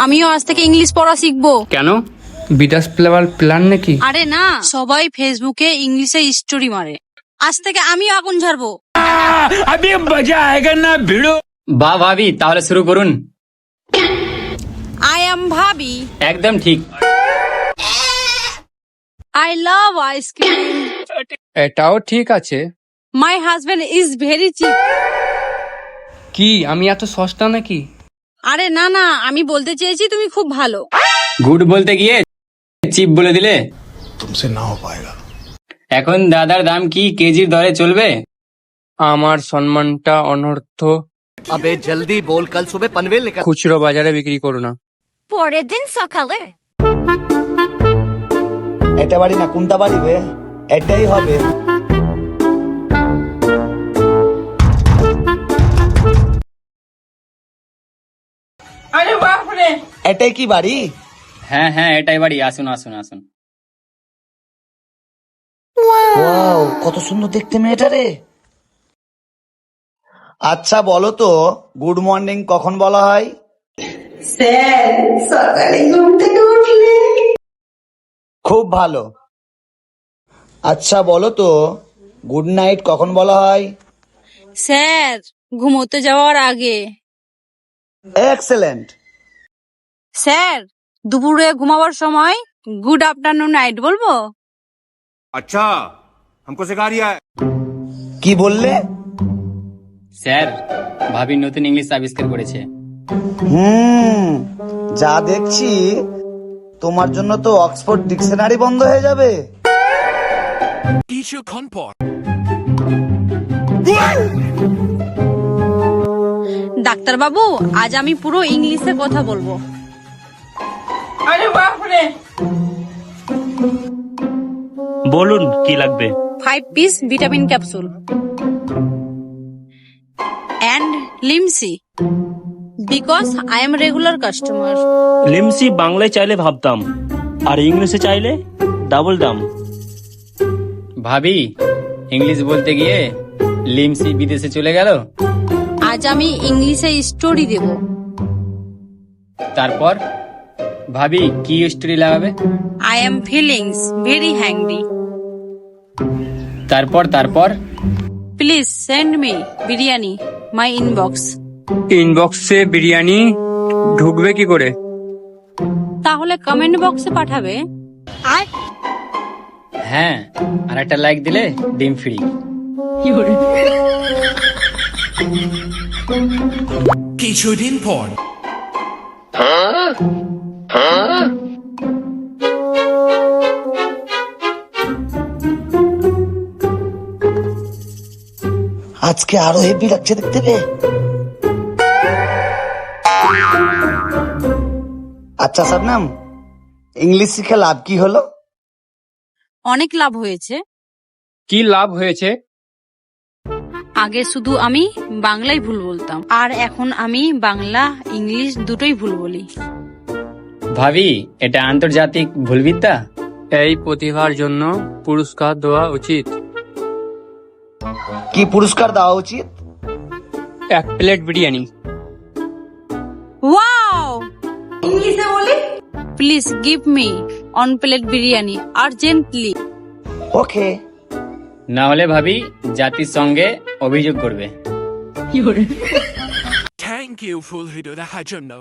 আমিও আজ থেকে ইংলিশ পড়া শিখবো। কেন, বিদেশ প্লেবার প্ল্যান নাকি? আরে না, সবাই ফেসবুকে ইংলিশে স্টোরি মারে, আজ থেকে আমিও আগুন ঝাড়বো। अभी मजा आएगा ना भिड़ो। বাহ ভাবি, তাহলে শুরু করুন। আই এম ভাবি, একদম ঠিক। আই লাভ আইসক্রিম, এটাও ঠিক আছে। My husband is very chip. কি আমি এত সস্তা নাকি? আরে না না, আমি বলতে চেয়েছি তুমি খুব ভালো। গুড বলতে গিয়ে চিপ বলে দিলে। तुमसे ना हो पाएगा। এখন দাদার দাম কি কেজির দরে চলবে? আমার সম্মানটা অনর্থ। अबे जल्दी बोल, कल सुबह पनवेल निकल। খুচরো বাজারে বিক্রি করো না। পরের দিন সকালে এটা বাড়ি না কোনটা বাড়ি বে? এটাই হবে। আরে বাপ রে, এটাই কি বাড়ি? হ্যাঁ হ্যাঁ, এটাই বাড়ি। আসুন আসুন আসুন। ওয়াও, কত সুন্দর দেখতে মেয়েটা রে। আচ্ছা বলো তো, গুড মর্নিং কখন বলা হয়? খুব ভালো। আচ্ছা বলো তো, গুড নাইট কখন বলা হয়? স্যার ঘুমোতে যাওয়ার আগে। এক্সেলেন্ট। স্যার দুপুরে ঘুমাবার সময় গুড আফটারনুন নাইট বলবো? अच्छा, हमको सिखा रिया है। কি বললে? স্যার, ভাবি নতুন ইংলিশ আবিষ্কার করেছে। যা দেখছি তোমার জন্য তো অক্সফোর্ড ডিকশনারি বন্ধ হয়ে যাবে। ডাক্তার বাবু, আজ আমি পুরো ইংলিশে কথা বলবো। আরে বাপ রে, বলুন কি লাগবে? 5 piece vitamin capsule and Limcee, because I am regular customer. Limcee বাংলায় চাইলে ভাবতাম, আর ইংলিশে চাইলে ডাবল দাম। ভাবি ইংলিশ বলতে গিয়ে লিমসি বিদেশে চলে গেল। আজ আমি ইংলিশে স্টোরি দেব। তারপর ভাবি কি স্টোরি লাগাবে? I am feelings very hungry, তারপর তারপর please send me biryani my inbox. ইনবক্সে বিরিয়ানি ঢুকবে কি করে? তাহলে কমেন্ট বক্সে পাঠাবে। হ্যাঁ, আর একটা লাইক দিলে ডিম ফ্রি। কিছুদিন পর আজকে আরো হেভি লাগছে দেখতে রে। আচ্ছা শবনম, ইংলিশ শিখে লাভ কি হলো? অনেক লাভ হয়েছে। কি লাভ হয়েছে? আগে শুধু আমি বাংলায় ভুল বলতাম, আর এখন আমি বাংলা ইংলিশ দুটোই ভুল বলি। ভাবি এটা আন্তর্জাতিক ভুলবিদ্যা। এই প্রতিভার জন্য পুরস্কার দেওয়া উচিত। কি পুরস্কার দেওয়া উচিত? 1 প্লেট বিরিয়ানি। ওয়াও, ইংলিশে বলি, please give me 1 plate biryani urgently. Okay. না হলে ভাবি জাতির সঙ্গে অভিযোগ করবে। থ্যাংক ইউ ফুল ভিডিও দেখার জন্য।